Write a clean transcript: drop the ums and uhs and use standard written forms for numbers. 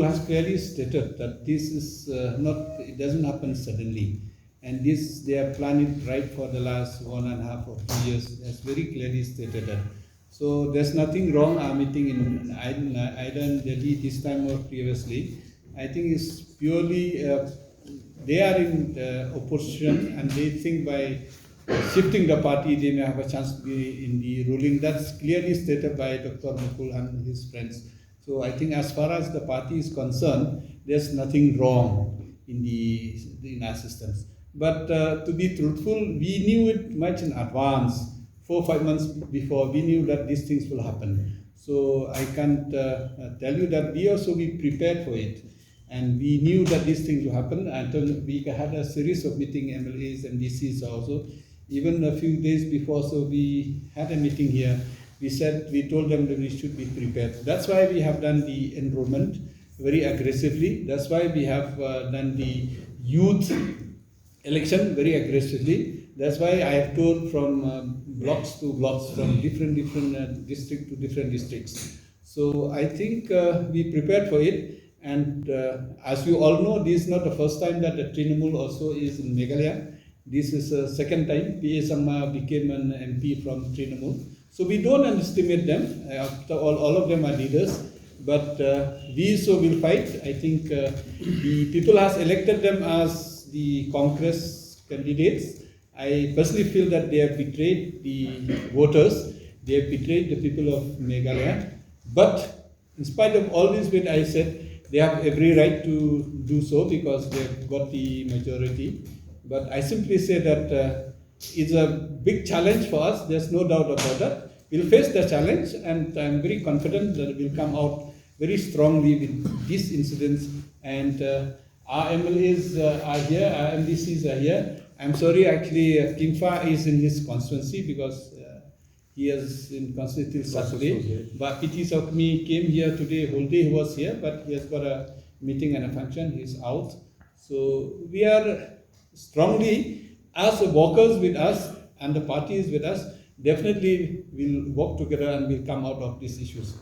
has clearly stated that this is it doesn't happen suddenly. And this, they have planned it right for the last 1.5 or 2 years, as very clearly stated that. So there's nothing wrong our meeting in either Delhi this time or previously. I think it's purely, they are in the opposition and they think by shifting the party they may have a chance to be in the ruling. That's clearly stated by Dr. Mukul and his friends. So I think as far as the party is concerned, there's nothing wrong in our systems. But to be truthful, we knew it much in advance. 4 or 5 months before, we knew that these things will happen. So I can't tell you that we also be prepared for it. And we knew that these things will happen until we had a series of meeting MLAs and DCs also. Even a few days before, so we had a meeting here. We told them that we should be prepared. That's why we have done the enrollment very aggressively. That's why we have done the youth election very aggressively. That's why I have told from blocks to blocks, from different district to different districts. So I think we prepared for it. And as you all know, this is not the first time that the Trinamool also is in Meghalaya. This is the second time P.A. Sangma became an MP from Trinamool. So we don't underestimate them. After all of them are leaders. But we so will fight. I think the people has elected them as the Congress candidates. I personally feel that they have betrayed the voters. They have betrayed the people of Meghalaya. But in spite of all this, what I said, they have every right to do so because they've got the majority. But I simply say that it's a big challenge for us. There's no doubt about that. We'll face the challenge, and I'm very confident that we'll come out very strongly with these incidents. And our MLAs are here, our MDCs are here. I'm sorry, actually, Kimfa is in his constituency because he is in constituency Saturday. But P.T. Sokmi came here today, whole day he was here, but he has got a meeting and a function, he's out. So we are strongly, as workers with us and the parties with us, definitely we'll work together and we'll come out of these issues.